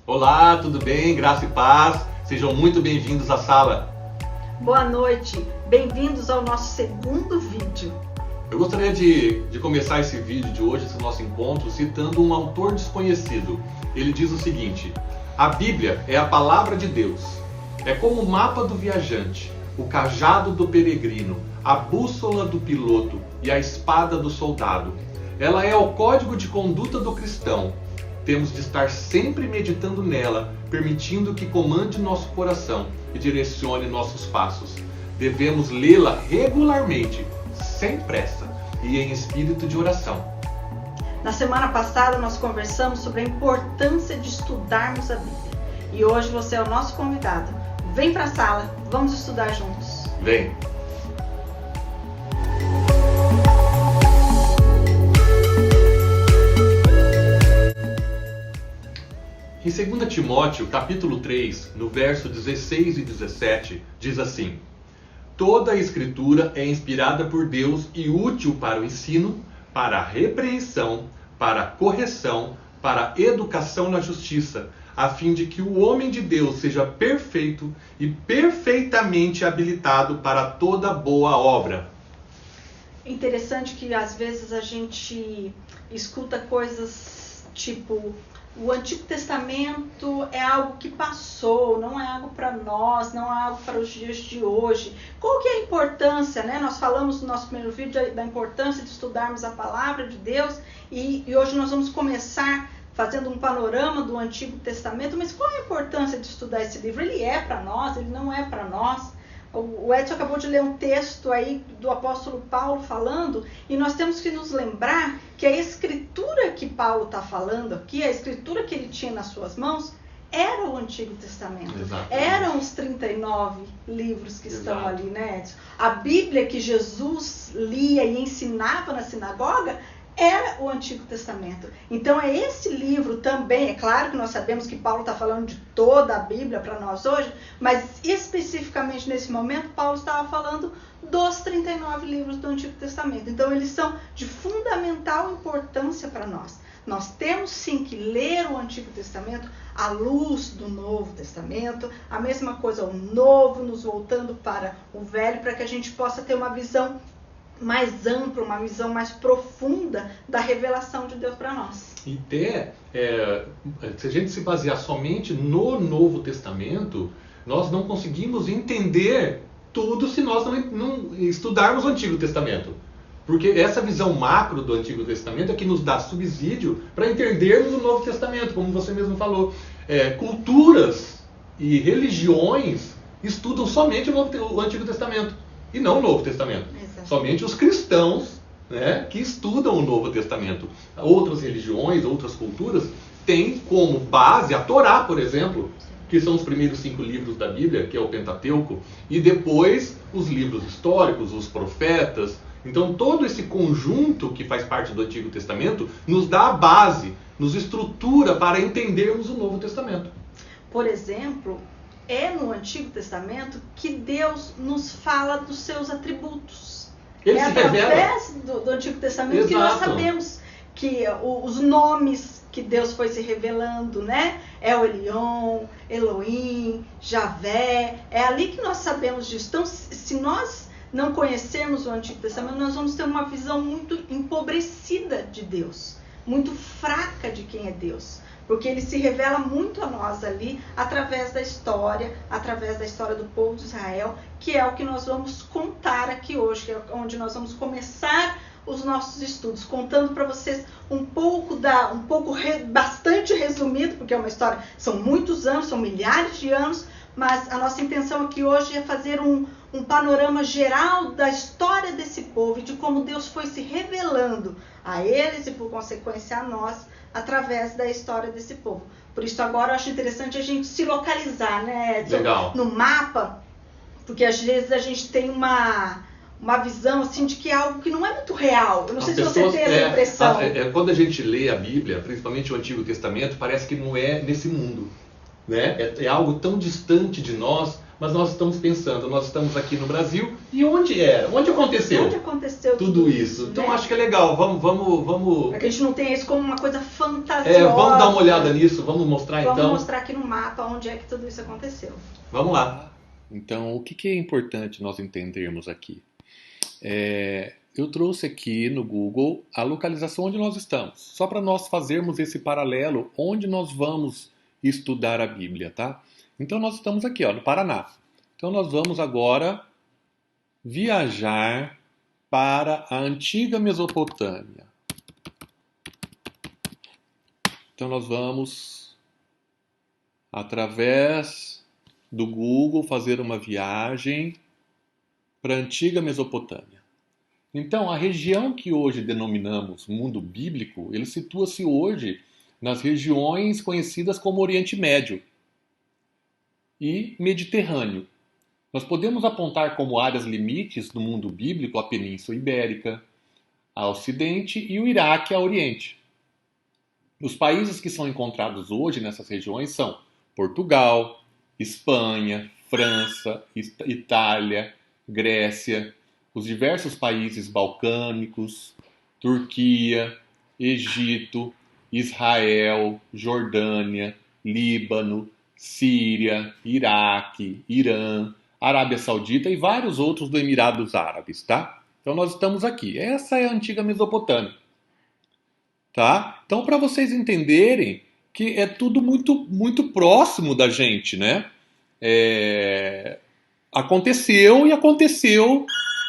Olá, tudo bem? Graça e paz. Sejam muito bem-vindos à sala. Boa noite, bem-vindos ao nosso segundo vídeo. Eu gostaria de começar esse vídeo de hoje, esse nosso encontro, citando um autor desconhecido. Ele diz o seguinte: a Bíblia é a palavra de Deus. É como o mapa do viajante, o cajado do peregrino, a bússola do piloto e a espada do soldado. Ela é o código de conduta do cristão. Temos de estar sempre meditando nela, permitindo que comande nosso coração e direcione nossos passos. Devemos lê-la regularmente, sem pressa e em espírito de oração. Na semana passada nós conversamos sobre a importância de estudarmos a Bíblia. E hoje você é o nosso convidado. Vem para a sala, vamos estudar juntos. Vem! Em 2 Timóteo, capítulo 3, no verso 16 e 17, diz assim: toda a Escritura é inspirada por Deus e útil para o ensino, para a repreensão, para a correção, para a educação na justiça, a fim de que o homem de Deus seja perfeito e perfeitamente habilitado para toda boa obra. Interessante que às vezes a gente escuta coisas tipo: o Antigo Testamento é algo que passou, não é algo para nós, não é algo para os dias de hoje. Qual que é a importância, né? Nós falamos no nosso primeiro vídeo da importância de estudarmos a palavra de Deus e hoje nós vamos começar fazendo um panorama do Antigo Testamento, mas qual é a importância de estudar esse livro? Ele é para nós, ele não é para nós? O Edson acabou de ler um texto aí do apóstolo Paulo falando, e nós temos que nos lembrar que a escritura que Paulo está falando aqui, a escritura que ele tinha nas suas mãos, era o Antigo Testamento. Exatamente. Eram os 39 livros que estão Exato. ali, né, Edson? A Bíblia que Jesus lia e ensinava na sinagoga era o Antigo Testamento. Então é esse livro também, é claro que nós sabemos que Paulo está falando de toda a Bíblia para nós hoje, mas especificamente nesse momento Paulo estava falando dos 39 livros do Antigo Testamento. Então eles são de fundamental importância para nós. Nós temos sim que ler o Antigo Testamento à luz do Novo Testamento, a mesma coisa o Novo, nos voltando para o Velho, para que a gente possa ter uma visão mais ampla, uma visão mais profunda da revelação de Deus para nós. E até, se a gente se basear somente no Novo Testamento, nós não conseguimos entender tudo se nós não estudarmos o Antigo Testamento. Porque essa visão macro do Antigo Testamento é que nos dá subsídio para entendermos o Novo Testamento, como você mesmo falou. Culturas e religiões estudam somente o Antigo Testamento e não o Novo Testamento. Exato. Somente os cristãos, né, que estudam o Novo Testamento. Outras religiões, outras culturas têm como base a Torá, por exemplo, que são os primeiros 5 livros da Bíblia, que é o Pentateuco, e depois os livros históricos, os profetas. Então todo esse conjunto que faz parte do Antigo Testamento nos dá a base, nos estrutura para entendermos o Novo Testamento. Por exemplo, é no Antigo Testamento que Deus nos fala dos seus atributos. Ele se revela. Através do Antigo Testamento que nós sabemos que os nomes que Deus foi se revelando, né? É o Elion, Elohim, Javé. É ali que nós sabemos disso. Então, se nós não conhecermos o Antigo Testamento, nós vamos ter uma visão muito empobrecida de Deus, muito fraca de quem é Deus. Porque ele se revela muito a nós ali através da história do povo de Israel, que é o que nós vamos contar aqui hoje, que é onde nós vamos começar os nossos estudos, contando para vocês bastante resumido, porque é uma história, são muitos anos, são milhares de anos, mas a nossa intenção aqui hoje é fazer um panorama geral da história desse povo e de como Deus foi se revelando a eles e, por consequência, a nós, através da história desse povo. Por isso agora eu acho interessante a gente se localizar, né, Edson? Legal. No mapa, porque às vezes a gente tem uma visão assim de que é algo que não é muito real. Eu não sei se você tem essa impressão. Quando a gente lê a Bíblia, principalmente o Antigo Testamento, parece que não é nesse mundo, né? É algo tão distante de nós, mas nós estamos pensando, nós estamos aqui no Brasil, e onde era? Onde aconteceu? Onde aconteceu tudo isso? Então né? acho que é legal, vamos... Para que a gente não tenha isso como uma coisa fantasiosa. Vamos dar uma olhada nisso, vamos mostrar então. Vamos mostrar aqui no mapa onde é que tudo isso aconteceu. Vamos lá. Então, o que é importante nós entendermos aqui? Eu trouxe aqui no Google a localização onde nós estamos, só para nós fazermos esse paralelo onde nós vamos estudar a Bíblia, tá? Então nós estamos aqui, ó, no Paraná. Então nós vamos agora viajar para a antiga Mesopotâmia. Então nós vamos, através do Google, fazer uma viagem para a antiga Mesopotâmia. Então, a região que hoje denominamos mundo bíblico, ele situa-se hoje nas regiões conhecidas como Oriente Médio e Mediterrâneo. Nós podemos apontar como áreas limites do mundo bíblico a Península Ibérica, a Ocidente e o Iraque a Oriente. Os países que são encontrados hoje nessas regiões são Portugal, Espanha, França, Itália, Grécia, os diversos países balcânicos, Turquia, Egito, Israel, Jordânia, Líbano, Síria, Iraque, Irã, Arábia Saudita e vários outros do Emirados Árabes, tá? Então nós estamos aqui. Essa é a antiga Mesopotâmia, tá? Então para vocês entenderem que é tudo muito próximo da gente, né? Aconteceu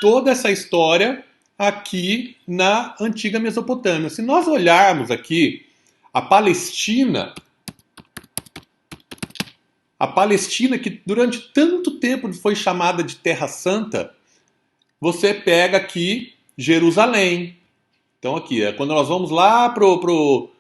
toda essa história aqui na antiga Mesopotâmia. Se nós olharmos aqui a Palestina que durante tanto tempo foi chamada de Terra Santa, você pega aqui Jerusalém. Então aqui, quando nós vamos lá pro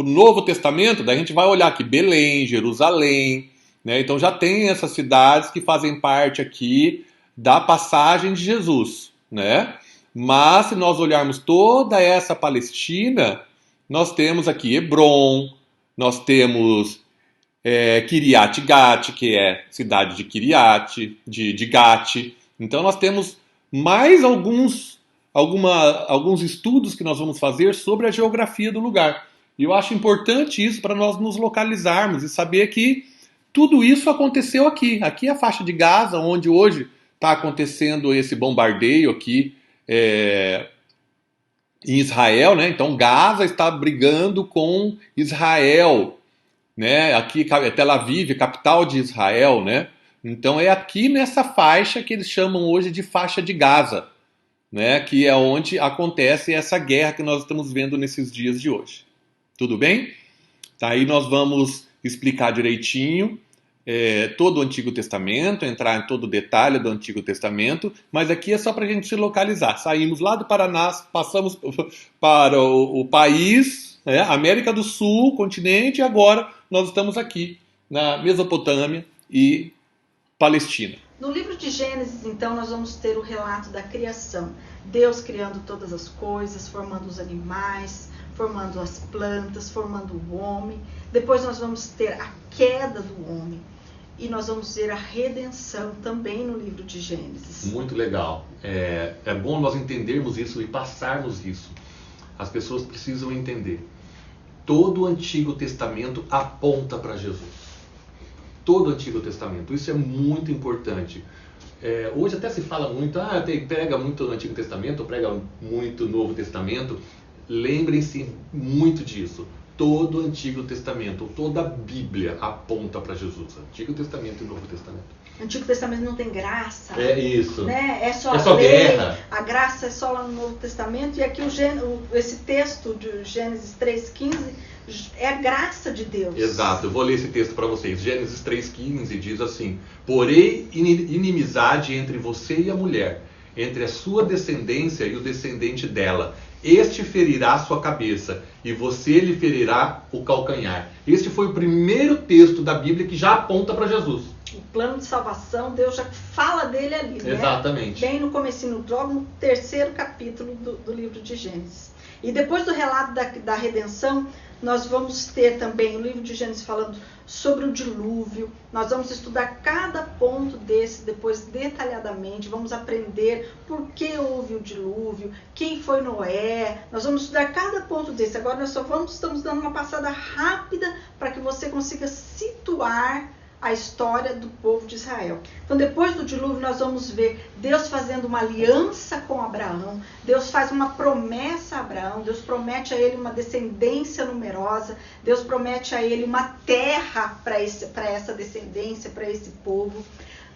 Novo Testamento, daí a gente vai olhar aqui Belém, Jerusalém, né? Então já tem essas cidades que fazem parte aqui da passagem de Jesus, né? Mas se nós olharmos toda essa Palestina, nós temos aqui Hebron, nós temos Kiryat Gat, que é cidade de Kiryat, de Gat. Então nós temos mais alguns estudos que nós vamos fazer sobre a geografia do lugar. E eu acho importante isso para nós nos localizarmos e saber que tudo isso aconteceu aqui. Aqui é a faixa de Gaza, onde hoje está acontecendo esse bombardeio aqui em Israel, né? Então Gaza está brigando com Israel, né? Aqui é Tel Aviv, capital de Israel, né? Então é aqui nessa faixa que eles chamam hoje de faixa de Gaza, né? Que é onde acontece essa guerra que nós estamos vendo nesses dias de hoje. Tudo bem? Tá, aí nós vamos explicar direitinho todo o Antigo Testamento, entrar em todo o detalhe do Antigo Testamento, mas aqui é só para a gente se localizar. Saímos lá do Paraná, passamos para o país, América do Sul, continente, e agora nós estamos aqui na Mesopotâmia e Palestina. No livro de Gênesis, então, nós vamos ter o relato da criação. Deus criando todas as coisas, formando os animais, formando as plantas, formando o homem. Depois nós vamos ter a queda do homem. E nós vamos ver a redenção também no livro de Gênesis. Muito legal. É bom nós entendermos isso e passarmos isso. As pessoas precisam entender. Todo o Antigo Testamento aponta para Jesus. Todo o Antigo Testamento. Isso é muito importante. Hoje até se fala muito, prega muito no Antigo Testamento, prega muito no Novo Testamento. Lembrem-se muito disso. Todo o Antigo Testamento, toda a Bíblia aponta para Jesus. Antigo Testamento e Novo Testamento. O Antigo Testamento não tem graça. É isso. Né? É só lei, guerra. A graça é só lá no Novo Testamento. E aqui esse texto de Gênesis 3,15 é a graça de Deus. Exato. Eu vou ler esse texto para vocês. Gênesis 3,15 diz assim: Porém, inimizade entre você e a mulher, entre a sua descendência e o descendente dela. Este ferirá a sua cabeça, e você lhe ferirá o calcanhar. Este foi o primeiro texto da Bíblia que já aponta para Jesus. O plano de salvação, Deus já fala dele ali, né? Exatamente. Bem no comecinho, logo no 3º capítulo do livro de Gênesis. E depois do relato da redenção, Nós vamos ter também o livro de Gênesis falando sobre o dilúvio. Nós vamos estudar cada ponto desse depois detalhadamente. Vamos aprender por que houve o dilúvio, quem foi Noé. Nós vamos estudar cada ponto desse. Agora nós estamos dando uma passada rápida para que você consiga situar a história do povo de Israel. Então, depois do dilúvio, nós vamos ver Deus fazendo uma aliança com Abraão. Deus faz uma promessa a Abraão. Deus promete a ele uma descendência numerosa. Deus promete a ele uma terra para essa descendência, para esse povo.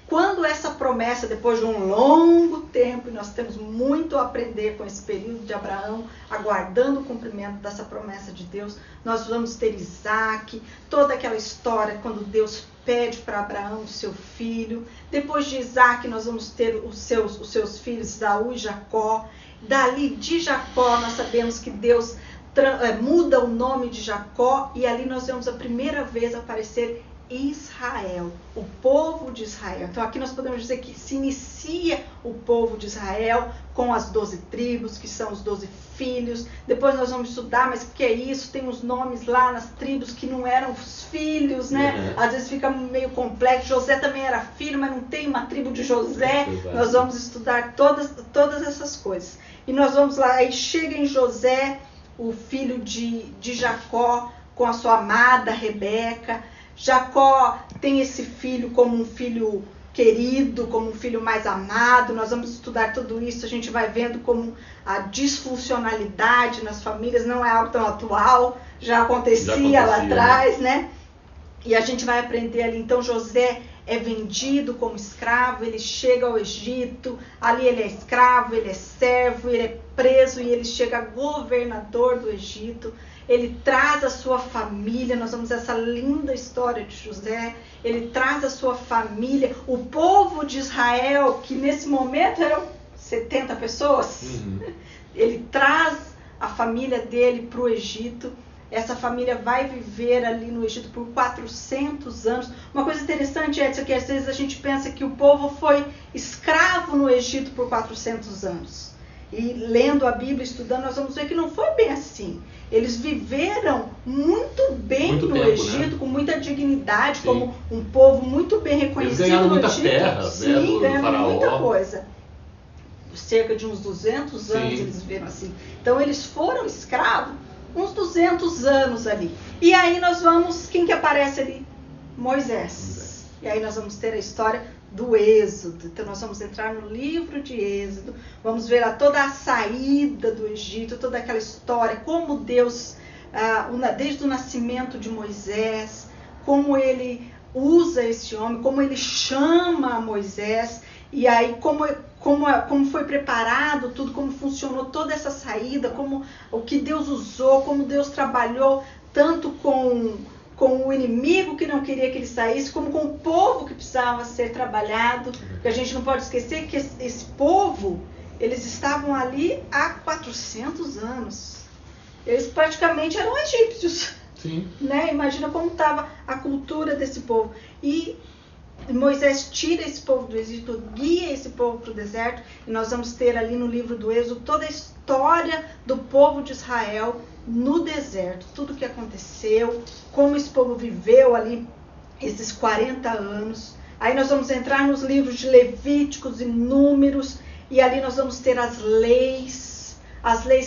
Quando essa promessa, depois de um longo tempo, e nós temos muito a aprender com esse período de Abraão, aguardando o cumprimento dessa promessa de Deus, nós vamos ter Isaac, toda aquela história quando Deus pede para Abraão o seu filho. Depois de Isaac, nós vamos ter os seus filhos, Esaú e Jacó. Dali de Jacó, nós sabemos que Deus muda o nome de Jacó, e ali nós vemos a primeira vez aparecer Israel, o povo de Israel. Então aqui nós podemos dizer que se inicia o povo de Israel com as 12 tribos, que são os 12 filhos. Depois nós vamos estudar, mas o que é isso? Tem os nomes lá nas tribos que não eram os filhos, né? Às vezes fica meio complexo. José também era filho, mas não tem uma tribo de José. Nós vamos estudar todas essas coisas. E nós vamos lá, aí chega em José, o filho de Jacó, com a sua amada Rebeca. Jacó tem esse filho como um filho querido, como um filho mais amado. Nós vamos estudar tudo isso. A gente vai vendo como a disfuncionalidade nas famílias não é algo tão atual, já acontecia lá atrás, né? E a gente vai aprender ali. Então José é vendido como escravo, ele chega ao Egito, ali ele é escravo, ele é servo, ele é preso e ele chega governador do Egito. Ele traz a sua família, nós vamos ver essa linda história de José. Ele traz a sua família, o povo de Israel, que nesse momento eram 70 pessoas. Ele traz a família dele para o Egito. Essa família vai viver ali no Egito por 400 anos. Uma coisa interessante, Edson, que às vezes a gente pensa que o povo foi escravo no Egito por 400 anos. E lendo a Bíblia, estudando, nós vamos ver que não foi bem assim. Eles viveram muito bem no Egito, né? Com muita dignidade, sim, como um povo muito bem reconhecido. Eles ganharam no muita Egito. terra, sim, né, do ganharam muita faraó. Coisa. Cerca de uns 200 anos, sim, eles viveram assim. Então eles foram escravos uns 200 anos ali. E aí nós vamos, quem que aparece ali? Moisés. E aí nós vamos ter a história do Êxodo. Então nós vamos entrar no livro de Êxodo, vamos ver lá toda a saída do Egito, toda aquela história, como Deus, desde o nascimento de Moisés, como ele usa esse homem, como ele chama Moisés, e aí como foi preparado tudo, como funcionou toda essa saída, como o que Deus usou, como Deus trabalhou tanto com o inimigo que não queria que ele saísse, como com o povo que precisava ser trabalhado. Porque a gente não pode esquecer que esse povo, eles estavam ali há 400 anos. Eles praticamente eram egípcios. Sim. Né? Imagina como estava a cultura desse povo. E Moisés tira esse povo do Egito, guia esse povo para o deserto, e nós vamos ter ali no livro do Êxodo toda a história do povo de Israel no deserto, tudo o que aconteceu, como esse povo viveu ali esses 40 anos. Aí nós vamos entrar nos livros de Levíticos e Números, e ali nós vamos ter as leis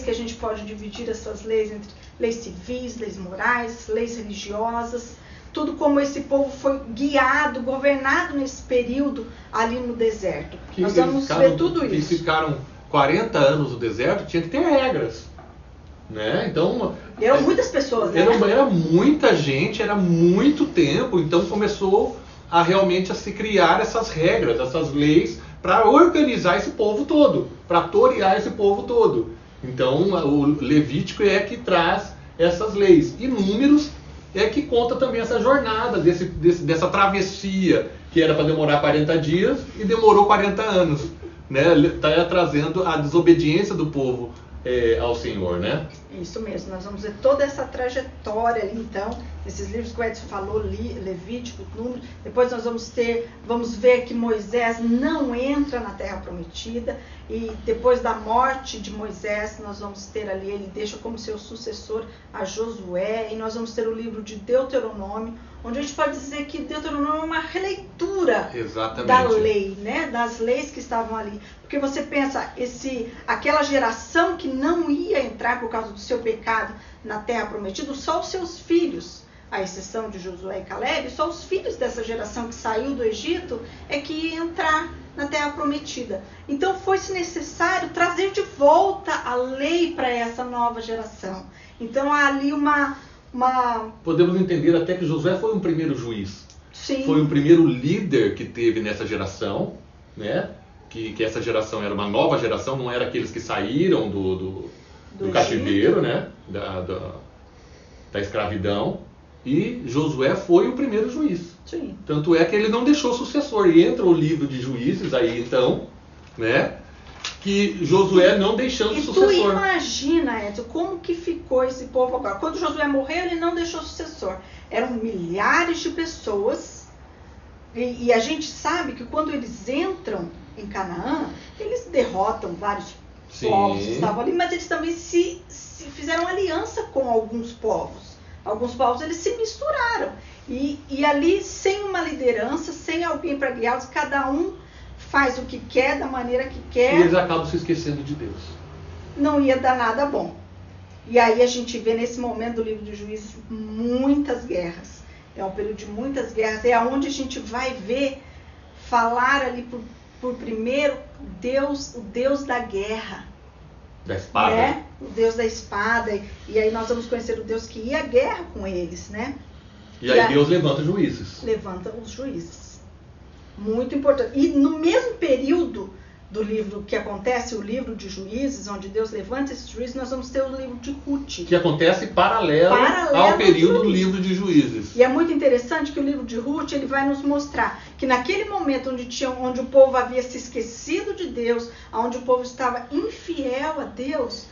que a gente pode dividir essas leis entre leis civis, leis morais, leis religiosas, tudo como esse povo foi guiado, governado nesse período ali no deserto. Nós vamos ver tudo isso. Eles ficaram 40 anos no deserto, tinha que ter regras. Né? Então, eram muitas pessoas, né? Era muita gente, era muito tempo, então começou a realmente a se criar essas regras, essas leis para organizar esse povo todo, para torear esse povo todo. Então o Levítico é que traz essas leis, e Números é que conta também essa jornada, dessa travessia, que era para demorar 40 dias e demorou 40 anos. Né? Está trazendo a desobediência do povo ao Senhor, né? Isso mesmo, nós vamos ver toda essa trajetória ali, então, esses livros que o Edson falou, Levítico, Número. Depois nós vamos ver que Moisés não entra na Terra Prometida, e depois da morte de Moisés, nós vamos ter ali, ele deixa como seu sucessor a Josué, e nós vamos ter o livro de Deuteronômio, onde a gente pode dizer que Deuteronômio é uma releitura da lei, né? Das leis que estavam ali. Porque você pensa, aquela geração que não ia entrar por causa do seu pecado na Terra Prometida, só os seus filhos, à exceção de Josué e Caleb, só os filhos dessa geração que saiu do Egito é que ia entrar na Terra Prometida. Então foi-se necessário trazer de volta a lei para essa nova geração. Então há ali Podemos entender até que Josué foi um primeiro juiz. Sim. Foi o primeiro líder que teve nessa geração, né? Que essa geração era uma nova geração, não era aqueles que saíram do cativeiro, né? Da escravidão. E Josué foi o primeiro juiz. Sim. Tanto é que ele não deixou sucessor. E entra o livro de Juízes aí então, né? Que Josué não deixando sucessor. E tu imagina, Edson, como que ficou esse povo agora? Quando Josué morreu, ele não deixou sucessor. Eram milhares de pessoas. E a gente sabe que quando eles entram em Canaã, eles derrotam vários povos que estavam ali, mas eles também se fizeram aliança com alguns povos. Alguns povos eles se misturaram. E ali, sem uma liderança, sem alguém para guiá-los, cada um faz o que quer, da maneira que quer. E eles acabam se esquecendo de Deus. Não ia dar nada bom. E aí a gente vê nesse momento do livro de Juízes muitas guerras. É um período de muitas guerras. É onde a gente vai ver, falar ali por primeiro, o Deus da guerra. Da espada. Né? O Deus da espada. E aí nós vamos conhecer o Deus que ia à guerra com eles, né? E aí Deus levanta juízes. Levanta os juízes. Muito importante. E no mesmo período do livro que acontece, o livro de Juízes, onde Deus levanta esses juízes, nós vamos ter o livro de Ruth. Que acontece paralelo ao período do livro de Juízes. E é muito interessante que o livro de Ruth ele vai nos mostrar que naquele momento onde o povo havia se esquecido de Deus, onde o povo estava infiel a Deus,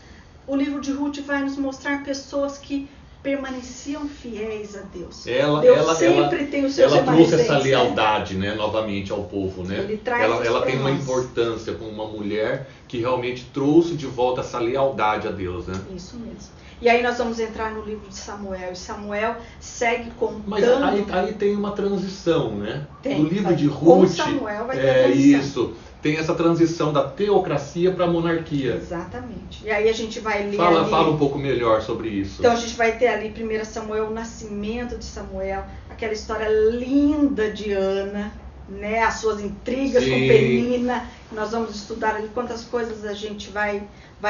o livro de Ruth vai nos mostrar pessoas que permaneciam fiéis a Deus. Deus sempre tem os seus remanescentes. Ela trouxe essa né? lealdade, né, novamente ao povo, né? Ela tem uma importância como uma mulher que realmente trouxe de volta essa lealdade a Deus, né? Isso mesmo. E aí nós vamos entrar no livro de Samuel. E Samuel segue contando. Mas aí tem uma transição, né? Tem. No livro de Ruth. Com Samuel vai ter a transição. Isso. Tem essa transição da teocracia para a monarquia. Exatamente. E aí a gente vai ler Fala um pouco melhor sobre isso. Então a gente vai ter ali 1 Samuel, o nascimento de Samuel, aquela história linda de Ana, né? As suas intrigas com Penina. Nós vamos estudar ali quantas coisas a gente vai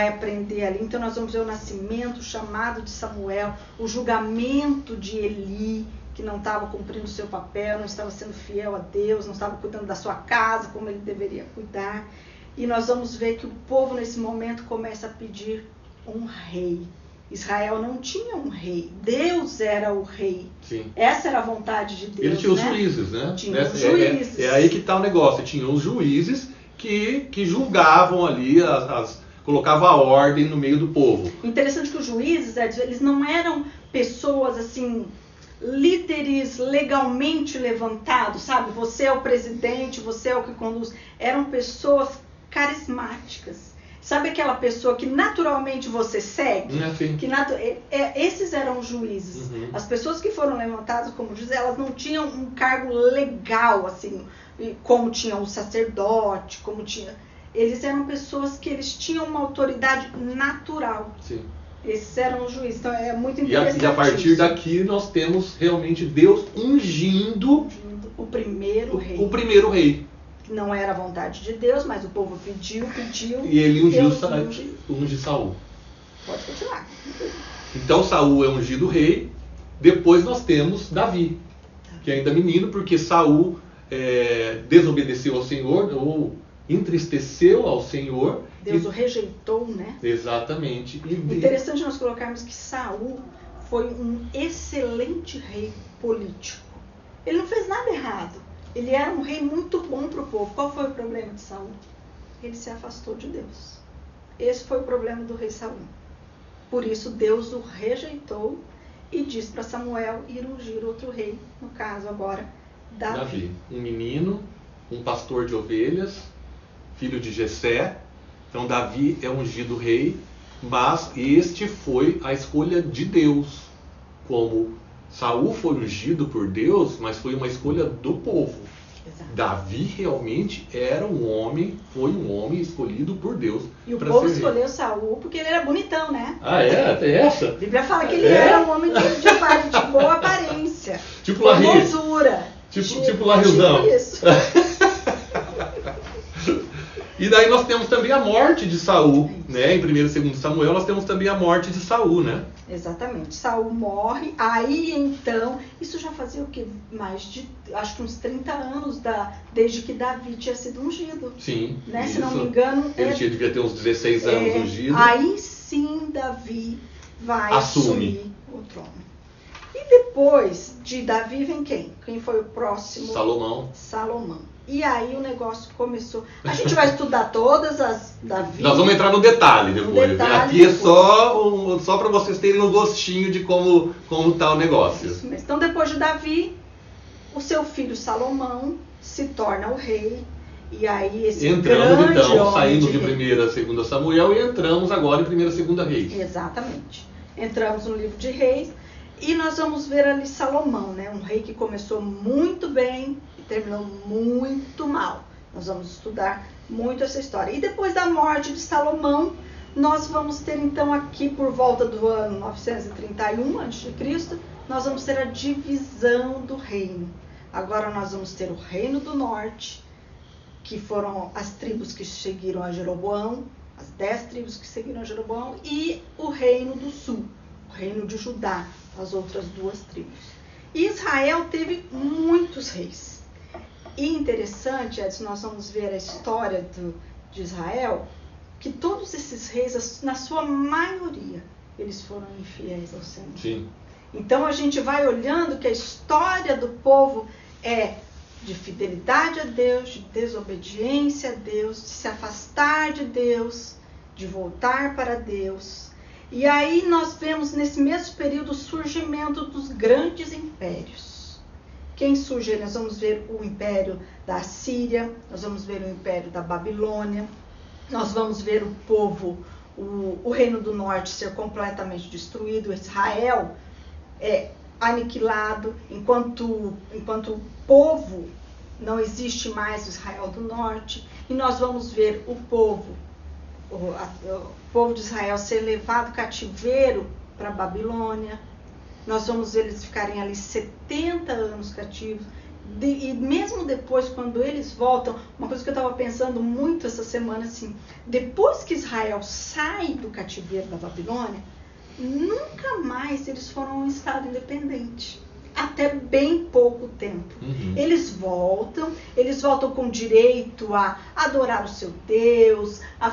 aprender ali. Então nós vamos ver o nascimento, o chamado de Samuel, o julgamento de Eli, que não estava cumprindo o seu papel, não estava sendo fiel a Deus, não estava cuidando da sua casa como ele deveria cuidar. E nós vamos ver que o povo nesse momento começa a pedir um rei. Israel não tinha um rei, Deus era o rei. Sim. Essa era a vontade de Deus. Ele tinha os juízes, né? Tinha os juízes. É aí que está o negócio, tinha os juízes que julgavam ali, colocavam a ordem no meio do povo. Interessante que os juízes, eles não eram pessoas assim, líderes legalmente levantados, sabe? Você é o presidente, você é o que conduz. Eram pessoas carismáticas. Sabe aquela pessoa que naturalmente você segue? Esses eram os juízes. Uhum. As pessoas que foram levantadas como juízes, elas não tinham um cargo legal, assim, como tinha o sacerdote, como tinha... Eles eram pessoas que eles tinham uma autoridade natural. Sim. Esses eram os juízes. Então é muito interessante. E a partir daqui nós temos realmente Deus ungindo o primeiro rei. O primeiro rei. Não era a vontade de Deus, mas o povo pediu. E ele unge Saul. Pode continuar. Então Saul é ungido rei. Depois nós temos Davi, que é ainda menino, porque Saul desobedeceu ao Senhor, ou entristeceu ao Senhor. Deus o rejeitou, né? Exatamente. Interessante nós colocarmos que Saul foi um excelente rei político. Ele não fez nada errado. Ele era um rei muito bom para o povo. Qual foi o problema de Saul? Ele se afastou de Deus. Esse foi o problema do rei Saul. Por isso Deus o rejeitou e disse para Samuel ir ungir outro rei, no caso agora, Davi. Um menino, um pastor de ovelhas, filho de Jessé. Então Davi é ungido rei, mas este foi a escolha de Deus. Como Saul foi ungido por Deus, mas foi uma escolha do povo. Exato. Davi realmente era foi um homem escolhido por Deus. E o povo escolheu Saul porque ele era bonitão, né? Ah, é? Tem essa? A Bíblia fala que ele era um homem de boa aparência. Tipo Larry. Formosura. Tipo Larryzão. Tipo isso. E daí nós temos também a morte de Saul, né? Em 1º e 2º Samuel nós temos também a morte de Saul, né? Exatamente. Saul morre, aí então, isso já fazia o quê? Mais de, acho que uns 30 anos desde que Davi tinha sido ungido. Sim. Né? Se não me engano... Ele devia ter uns 16 anos ungido. Aí sim Davi vai assumir o trono. E depois de Davi vem quem? Quem foi o próximo? Salomão. E aí o negócio começou. A gente vai estudar todas as Davi. Nós vamos entrar no detalhe depois. Aqui é só para vocês terem um gostinho de como tá o negócio. Isso mesmo. Então depois de Davi, o seu filho Salomão se torna o rei. E aí esse entramos grande então, homem saindo de 1º e 2º Samuel e entramos agora em 1º e 2º Reis. Exatamente. Entramos no livro de Reis e nós vamos ver ali Salomão, né? Um rei que começou muito bem e terminou muito mal. Nós vamos estudar muito essa história. E depois da morte de Salomão, nós vamos ter então aqui por volta do ano 931 a.C., nós vamos ter a divisão do reino. Agora nós vamos ter o reino do norte, que foram as tribos que seguiram a Jeroboão, as 10 tribos que seguiram a Jeroboão, e o reino do sul, o reino de Judá, as outras 2 tribos. E Israel teve muitos reis. E interessante, Edson, nós vamos ver a história de Israel, que todos esses reis, na sua maioria, eles foram infiéis ao Senhor. Sim. Então a gente vai olhando que a história do povo é de fidelidade a Deus, de desobediência a Deus, de se afastar de Deus, de voltar para Deus. E aí nós vemos nesse mesmo período o surgimento dos grandes impérios. Quem surge? Nós vamos ver o império da Síria, nós vamos ver o império da Babilônia, nós vamos ver o povo, o reino do norte ser completamente destruído, Israel aniquilado, enquanto o povo não existe mais o Israel do norte, e nós vamos ver o povo de Israel ser levado cativeiro para a Babilônia. Nós vamos ver eles ficarem ali 70 anos cativos, e mesmo depois, quando eles voltam, uma coisa que eu estava pensando muito essa semana, assim, depois que Israel sai do cativeiro da Babilônia, nunca mais eles foram um estado independente, até bem pouco tempo. Eles voltam com direito a adorar o seu Deus, a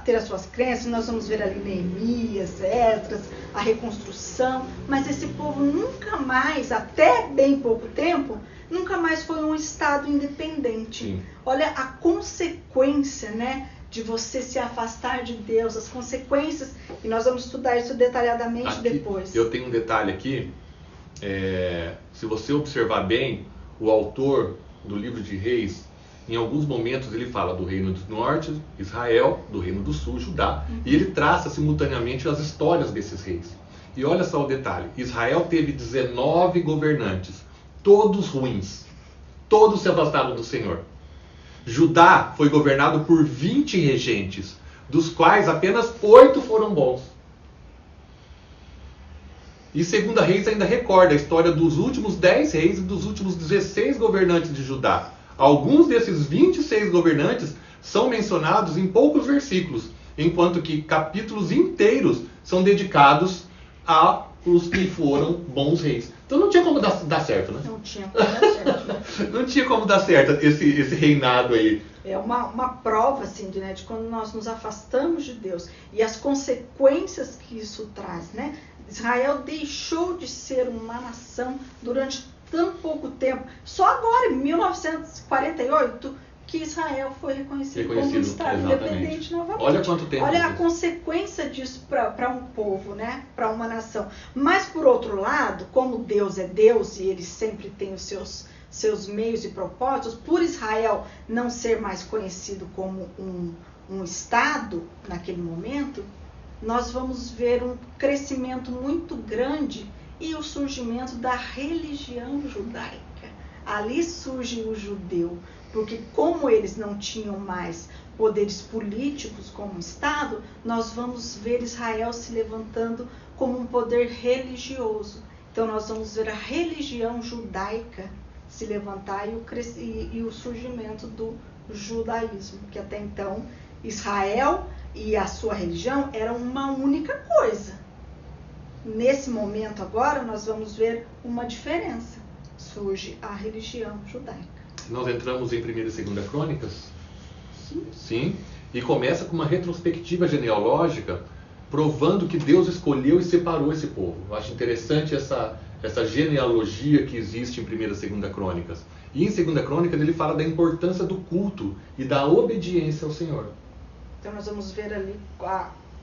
ter as suas crenças. Nós vamos ver ali Neemias, Esdras, a reconstrução, mas esse povo nunca mais, até bem pouco tempo, nunca mais foi um estado independente. Sim. Olha a consequência, né, de você se afastar de Deus, as consequências, e nós vamos estudar isso detalhadamente aqui, depois. Eu tenho um detalhe aqui, se você observar bem, o autor do livro de Reis, em alguns momentos ele fala do reino do norte, Israel, do reino do sul, Judá, e ele traça simultaneamente as histórias desses reis. E olha só o detalhe, Israel teve 19 governantes, todos ruins, todos se afastaram do Senhor. Judá foi governado por 20 regentes, dos quais apenas 8 foram bons. E 2ª Reis ainda recorda a história dos últimos 10 reis e dos últimos 16 governantes de Judá. Alguns desses 26 governantes são mencionados em poucos versículos, enquanto que capítulos inteiros são dedicados aos que foram bons reis. Então não tinha como dar certo, né? Não tinha como dar certo. Não tinha como dar certo esse reinado aí. É uma prova, assim, de quando nós nos afastamos de Deus e as consequências que isso traz, né? Israel deixou de ser uma nação durante tão pouco tempo. Só agora, em 1948, que Israel foi reconhecido como um Estado independente novamente. Olha quanto tempo. Olha a consequência disso para um povo, né? Para uma nação. Mas, por outro lado, como Deus é Deus e ele sempre tem os seus meios e propósitos, por Israel não ser mais conhecido como um Estado naquele momento, nós vamos ver um crescimento muito grande e o surgimento da religião judaica. Ali surge o judeu, porque como eles não tinham mais poderes políticos como Estado, nós vamos ver Israel se levantando como um poder religioso. Então nós vamos ver a religião judaica se levantar e o surgimento do judaísmo, que até então Israel e a sua religião eram uma única coisa. Nesse momento agora nós vamos ver uma diferença. Surge a religião judaica. Nós entramos em 1ª e 2ª Crônicas? Sim. Sim. E começa com uma retrospectiva genealógica provando que Deus escolheu e separou esse povo. Eu acho interessante essa genealogia que existe em 1ª e 2ª Crônicas. E em 2ª Crônicas ele fala da importância do culto e da obediência ao Senhor. Então nós vamos ver ali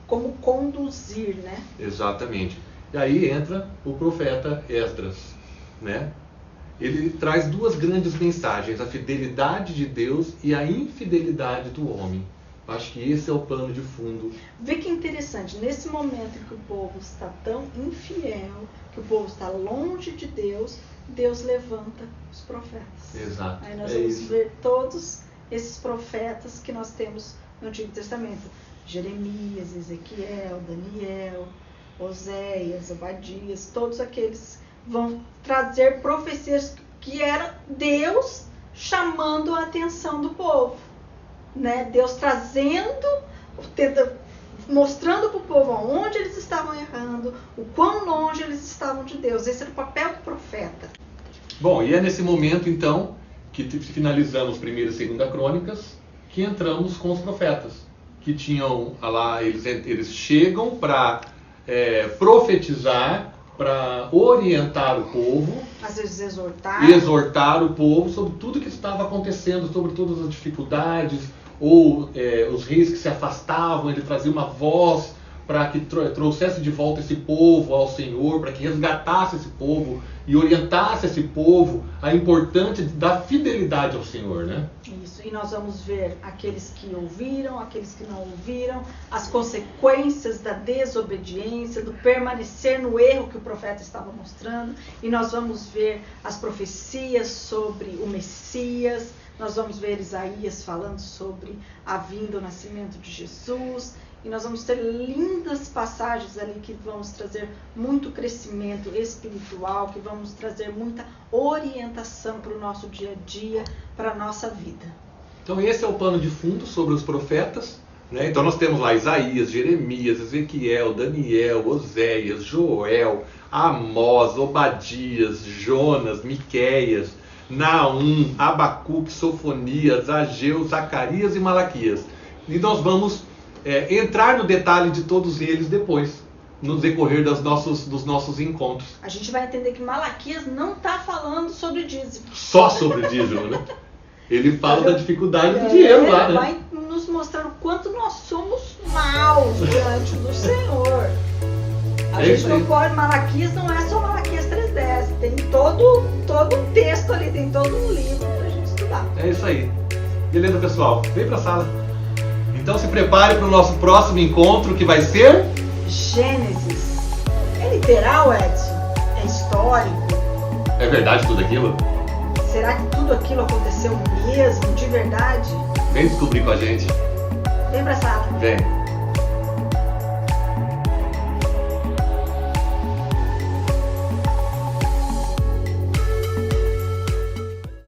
como conduzir, né? Exatamente. E aí entra o profeta Esdras, né? Ele traz 2 grandes mensagens, a fidelidade de Deus e a infidelidade do homem. Acho que esse é o pano de fundo. Vê que interessante, nesse momento em que o povo está tão infiel, que o povo está longe de Deus, Deus levanta os profetas. Exato. Aí nós vamos ver todos esses profetas que nós temos no Antigo Testamento. Jeremias, Ezequiel, Daniel, Oséias, Obadias, todos aqueles vão trazer profecias que era Deus chamando a atenção do povo, né? Deus mostrando para o povo aonde eles estavam errando, o quão longe eles estavam de Deus. Esse era o papel do profeta. Bom, e é nesse momento então que finalizamos 1ª e 2ª Crônicas, que entramos com os profetas, que tinham lá, eles chegam para profetizar, para orientar o povo, às vezes exortar o povo sobre tudo que estava acontecendo, sobre todas as dificuldades, ou os reis que se afastavam. Ele trazia uma voz para que trouxesse de volta esse povo ao Senhor, para que resgatasse esse povo e orientasse esse povo a importância da fidelidade ao Senhor, né? Isso, e nós vamos ver aqueles que ouviram, aqueles que não ouviram, as consequências da desobediência, do permanecer no erro que o profeta estava mostrando, e nós vamos ver as profecias sobre o Messias, nós vamos ver Isaías falando sobre a vinda, o nascimento de Jesus. E nós vamos ter lindas passagens ali que vamos trazer muito crescimento espiritual, que vamos trazer muita orientação para o nosso dia a dia, para a nossa vida. Então esse é o pano de fundo sobre os profetas, né? Então nós temos lá Isaías, Jeremias, Ezequiel, Daniel, Oséias, Joel, Amós, Obadias, Jonas, Miqueias, Naum, Abacuque, Sofonias, Ageu, Zacarias e Malaquias. E nós vamos entrar no detalhe de todos eles depois, no decorrer dos nossos encontros. A gente vai entender que Malaquias não está falando sobre dízimo. Só sobre dízimo, né? Ele fala da dificuldade do dinheiro lá, né? Vai nos mostrar o quanto nós somos maus diante do Senhor. A gente não pode, Malaquias não é só Malaquias 3:10, tem todo um texto ali, tem todo um livro pra gente estudar. É isso aí. Beleza, pessoal? Vem pra sala. Então se prepare para o nosso próximo encontro, que vai ser... Gênesis. É literal, Edson? É histórico? É verdade tudo aquilo? Será que tudo aquilo aconteceu mesmo, de verdade? Vem descobrir com a gente. Vem pra sala. Vem.